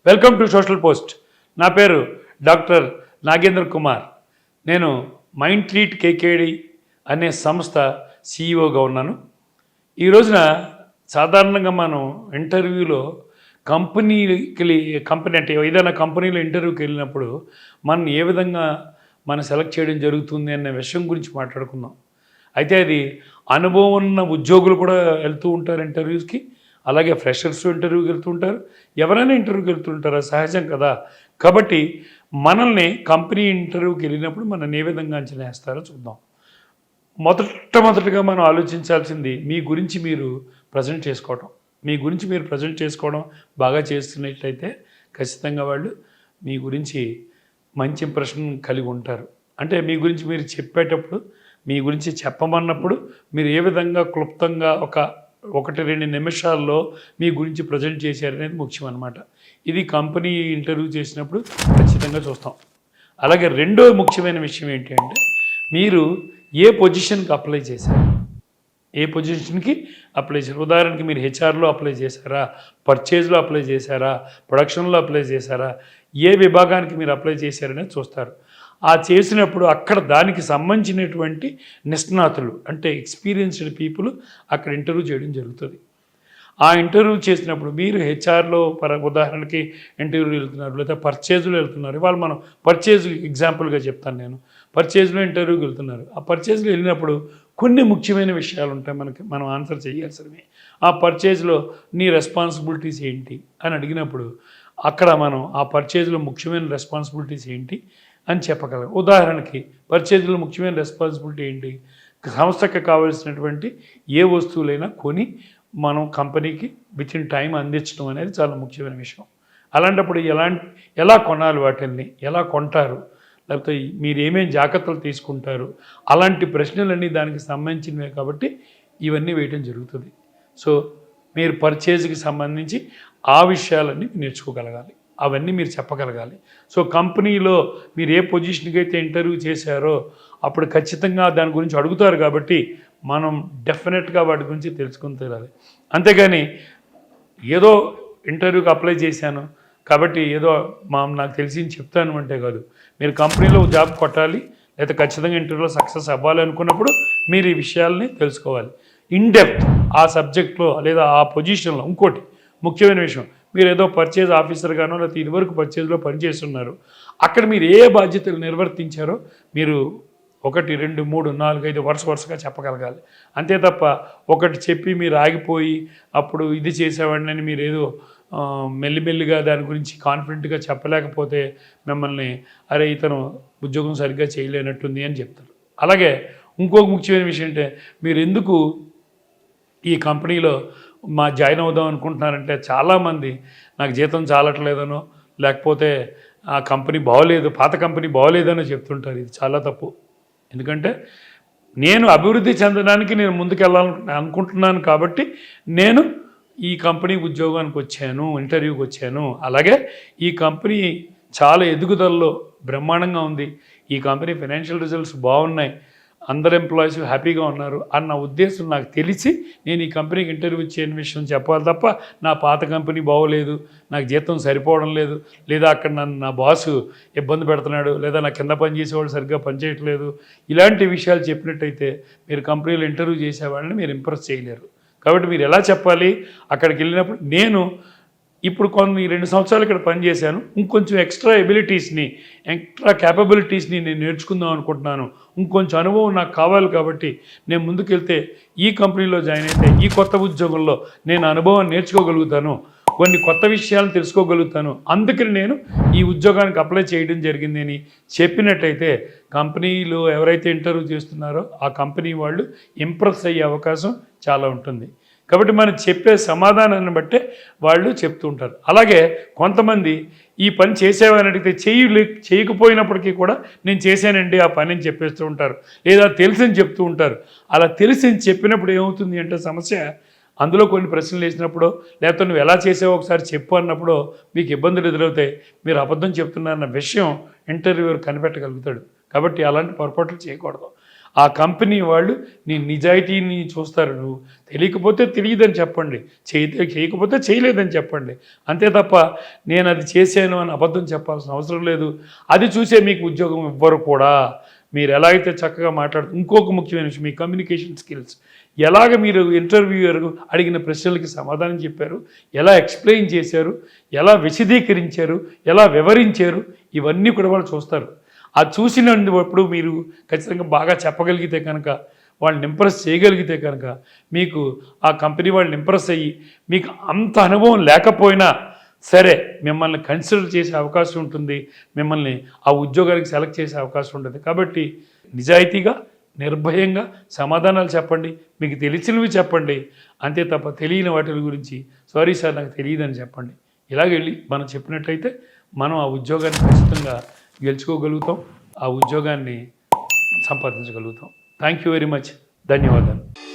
Welcome to social post. నా పేరు doctor Nagendra Kumar. నేను మైండ్ ట్రీట్ కేకేడి అనే సంస్థ సిఇఓగా ఉన్నాను. ఈ రోజున సాధారణంగా మనం ఇంటర్వ్యూలో కంపెనీ అంటే ఏదైనా కంపెనీలో ఇంటర్వ్యూకి వెళ్ళినప్పుడు మనం ఏ విధంగా మనం సెలెక్ట్ చేయడం జరుగుతుంది అనే విషయం గురించి మాట్లాడుకుందాం. అయితే అది అనుభవం ఉన్న ఉద్యోగులు కూడా వెళ్తూ ఉంటారు ఇంటర్వ్యూస్కి, అలాగే ఫ్రెషర్స్ ఇంటర్వ్యూకి వెళ్తూ ఉంటారు, ఎవరైనా ఇంటర్వ్యూకి వెళ్తూ ఉంటారు, సహజం కదా. కాబట్టి మనల్ని కంపెనీ ఇంటర్వ్యూకి వెళ్ళినప్పుడు మనం ఏ విధంగా అంచనా వేస్తారో చూద్దాం. మొదటగా మనం ఆలోచించాల్సింది మీ గురించి మీరు ప్రజెంట్ చేసుకోవడం. మీ గురించి మీరు ప్రజెంట్ చేసుకోవడం బాగా చేస్తున్నట్లయితే ఖచ్చితంగా వాళ్ళు మీ గురించి మంచి ఇంప్రెషన్ కలిగి ఉంటారు. అంటే మీ గురించి మీరు చెప్పేటప్పుడు, మీ గురించి చెప్పమన్నప్పుడు మీరు ఏ విధంగా క్లుప్తంగా 1-2 నిమిషాల్లో మీ గురించి ప్రజెంట్ చేశారనేది ముఖ్యం అన్నమాట. ఇది కంపెనీ ఇంటర్వ్యూ చేసినప్పుడు ఖచ్చితంగా చూస్తాం. అలాగే రెండో ముఖ్యమైన విషయం ఏంటి అంటే మీరు ఏ పొజిషన్కి అప్లై చేశారు, ఏ పొజిషన్కి అప్లై చేశారు. ఉదాహరణకి మీరు హెచ్ఆర్లో అప్లై చేశారా, పర్చేజ్లో అప్లై చేశారా, ప్రొడక్షన్లో అప్లై చేశారా, ఏ విభాగానికి మీరు అప్లై చేశారనేది చూస్తారు. ఆ చేసినప్పుడు అక్కడ దానికి సంబంధించినటువంటి నిష్ణాతులు అంటే ఎక్స్పీరియన్స్డ్ పీపుల్ అక్కడ ఇంటర్వ్యూ చేయడం జరుగుతుంది. ఆ ఇంటర్వ్యూ చేసినప్పుడు మీరు హెచ్ఆర్లో ఉదాహరణకి ఇంటర్వ్యూలు వెళ్తున్నారు, లేదా పర్చేజ్లో వెళ్తున్నారు. వాళ్ళు మనం పర్చేజ్ ఎగ్జాంపుల్గా చెప్తాను. నేను పర్చేజ్లో ఇంటర్వ్యూకి వెళ్తున్నారు. ఆ పర్చేజ్లో వెళ్ళినప్పుడు కొన్ని ముఖ్యమైన విషయాలు ఉంటాయి మనం ఆన్సర్ చేయాల్సినవి. ఆ పర్చేజ్లో నీ రెస్పాన్సిబిలిటీస్ ఏంటి అని అడిగినప్పుడు అక్కడ మనం ఆ పర్చేజ్లో ముఖ్యమైన రెస్పాన్సిబిలిటీస్ ఏంటి అని చెప్పగలం. ఉదాహరణకి పర్చేజ్లో ముఖ్యమైన రెస్పాన్సిబిలిటీ ఏంటి, సంస్థకి కావాల్సినటువంటి ఏ వస్తువులైనా కొని మనం కంపెనీకి వితిన్ టైం అందించడం అనేది చాలా ముఖ్యమైన విషయం. అలాంటప్పుడు ఎలా కొనాలి, వాటిని ఎలా కొంటారు, లేకపోతే మీరు ఏమేమి జాగ్రత్తలు తీసుకుంటారు, అలాంటి ప్రశ్నలన్నీ దానికి సంబంధించినవే. కాబట్టి ఇవన్నీ వేయటం జరుగుతుంది. సో మీరు పర్చేజ్కి సంబంధించి ఆ విషయాలన్నీ నేర్చుకోగలగాలి, అవన్నీ మీరు చెప్పగలగాలి. సో కంపెనీలో మీరు ఏ పొజిషన్కి అయితే ఇంటర్వ్యూ చేశారో అప్పుడు ఖచ్చితంగా దాని గురించి అడుగుతారు. కాబట్టి మనం డెఫినెట్గా వాటి గురించి తెలుసుకుని తీరాలి. అంతేగాని ఏదో ఇంటర్వ్యూకి అప్లై చేశాను కాబట్టి ఏదో నాకు తెలిసింది చెప్తాను అంటే కాదు. మీరు కంపెనీలో జాబ్ కొట్టాలి, లేదా ఖచ్చితంగా ఇంటర్వ్యూలో సక్సెస్ అవ్వాలి అనుకున్నప్పుడు మీరు ఈ విషయాల్ని తెలుసుకోవాలి. ఇన్ డెప్త్ ఆ సబ్జెక్ట్లో లేదా ఆ పొజిషన్లో. ఇంకోటి ముఖ్యమైన విషయం, మీరు ఏదో పర్చేజ్ ఆఫీసర్గానో లేకపోతే ఇదివరకు పర్చేజ్లో పనిచేస్తున్నారు, అక్కడ మీరు ఏ బాధ్యతలు నిర్వర్తించారో మీరు 1, 2, 3, 4, 5 వరుసగా చెప్పగలగాలి. అంతే తప్ప ఒకటి చెప్పి మీరు ఆగిపోయి అప్పుడు ఇది చేసేవాడిని మీరు ఏదో మెల్లిమెల్లిగా దాని గురించి కాన్ఫిడెంట్గా చెప్పలేకపోతే మిమ్మల్ని అరే ఇతను ఉద్యోగం సరిగ్గా చేయలేనట్టుంది అని చెప్తారు. అలాగే ఇంకొక ముఖ్యమైన విషయం అంటే మీరు ఎందుకు ఈ కంపెనీలో జాయిన్ అవుదాం అనుకుంటున్నారంటే చాలామంది నాకు జీతం చాలట్లేదనో లేకపోతే ఆ కంపెనీ బాగోలేదు, పాత కంపెనీ బాగోలేదనో చెప్తుంటారు. ఇది చాలా తప్పు. ఎందుకంటే నేను అభివృద్ధి చెందడానికి నేను ముందుకెళ్ళాలని అనుకుంటున్నాను కాబట్టి నేను ఈ కంపెనీ ఉద్యోగానికి వచ్చాను, ఇంటర్వ్యూకి వచ్చాను. అలాగే ఈ కంపెనీ చాలా ఎదుగుదలలో బ్రహ్మాండంగా ఉంది, ఈ కంపెనీ ఫైనాన్షియల్ రిజల్ట్స్ బాగున్నాయి, అందరు ఎంప్లాయీస్ హ్యాపీగా ఉన్నారు అన్న ఉద్దేశం నాకు తెలిసి నేను ఈ కంపెనీకి ఇంటర్వ్యూ చేయని విషయం చెప్పాలి తప్ప నా పాత కంపెనీ బాగోలేదు, నాకు జీతం సరిపోవడం లేదు, లేదా అక్కడ నా బాసు ఇబ్బంది పెడుతున్నాడు, లేదా నా కింద పనిచేసేవాళ్ళు సరిగ్గా పనిచేయట్లేదు, ఇలాంటి విషయాలు చెప్పినట్టయితే మీరు కంపెనీలో ఇంటర్వ్యూ చేసేవాళ్ళని మీరు ఇంప్రెస్ చేయలేరు. కాబట్టి మీరు ఎలా చెప్పాలి, అక్కడికి వెళ్ళినప్పుడు నేను ఇప్పుడు 2 సంవత్సరాలు ఇక్కడ పనిచేశాను, ఇంకొంచెం ఎక్స్ట్రా ఎబిలిటీస్ని ఎక్స్ట్రా క్యాపబిలిటీస్ని నేను నేర్చుకుందాం అనుకుంటున్నాను, ఇంకొంచెం అనుభవం నాకు కావాలి కాబట్టి నేను ముందుకెళ్తే ఈ కంపెనీలో జాయిన్ అయితే ఈ కొత్త ఉద్యోగంలో నేను అనుభవాన్ని నేర్చుకోగలుగుతాను, కొన్ని కొత్త విషయాలను తెలుసుకోగలుగుతాను, అందుకని నేను ఈ ఉద్యోగానికి అప్లై చేయడం జరిగింది అని చెప్పినట్టయితే కంపెనీలో ఎవరైతే ఇంటర్వ్యూ చేస్తున్నారో ఆ కంపెనీ వాళ్ళు ఇంప్రెస్ అయ్యే అవకాశం చాలా ఉంటుంది. కాబట్టి మనం చెప్పే సమాధానాన్ని బట్టే వాళ్ళు చెప్తూ ఉంటారు. అలాగే కొంతమంది ఈ పని చేసేవాని అడిగితే చేయకపోయినప్పటికీ కూడా నేను చేశానండి ఆ పని అని చెప్పేస్తూ ఉంటారు, లేదా తెలిసని చెప్తూ ఉంటారు. అలా తెలిసి చెప్పినప్పుడు ఏమవుతుంది అంటే సమస్య, అందులో కొన్ని ప్రశ్నలు వేసినప్పుడు లేకపోతే నువ్వు ఎలా చేసావో ఒకసారి చెప్పు అన్నప్పుడు మీకు ఇబ్బందులు ఎదురవుతాయి. మీరు అబద్ధం చెప్తున్నారన్న విషయం ఇంటర్వ్యూవర్ కనిపెట్టగలుగుతాడు. కాబట్టి అలాంటి పొరపాట్లు చేయకూడదు. ఆ కంపెనీ వాళ్ళు నీ నిజాయితీని చూస్తారు. నువ్వు తెలియకపోతే తెలియదని చెప్పండి, చేయకపోతే చేయలేదని చెప్పండి. అంతే తప్ప నేను అది చేశాను అని అబద్ధం చెప్పాల్సిన అవసరం లేదు. అది చూసే మీకు ఉద్యోగం ఇవ్వరు కూడా. మీరు ఎలా అయితే చక్కగా ఇంకొక ముఖ్యమైన విషయం, మీ కమ్యూనికేషన్ స్కిల్స్. ఎలాగ మీరు ఇంటర్వ్యూయర్ అడిగిన ప్రశ్నలకి సమాధానం చెప్పారు, ఎలా ఎక్స్ప్లెయిన్ చేశారు, ఎలా విశదీకరించారు, ఎలా వివరించారు, ఇవన్నీ కూడా వాళ్ళు చూస్తారు. అది చూసినప్పుడు మీరు ఖచ్చితంగా బాగా చెప్పగలిగితే కనుక, వాళ్ళని ఇంప్రెస్ చేయగలిగితే కనుక, మీకు ఆ కంపెనీ వాళ్ళని ఇంప్రెస్ అయ్యి మీకు అంత అనుభవం లేకపోయినా సరే మిమ్మల్ని కన్సిడర్ చేసే అవకాశం ఉంటుంది, మిమ్మల్ని ఆ ఉద్యోగానికి సెలెక్ట్ చేసే అవకాశం ఉంటుంది. కాబట్టి నిజాయితీగా నిర్భయంగా సమాధానాలు చెప్పండి, మీకు తెలిసినవి చెప్పండి. అంతే తప్ప తెలియని వాటి గురించి సారీ సార్ నాకు తెలియదని చెప్పండి. ఇలాగెళ్ళి మనం చెప్పినట్లయితే మనం ఆ ఉద్యోగాన్ని ఖచ్చితంగా గెలుచుకోగలుగుతాం, ఆ ఉద్యోగాన్ని సంపాదించగలుగుతాం. Thank you very much. ధన్యవాదాలు.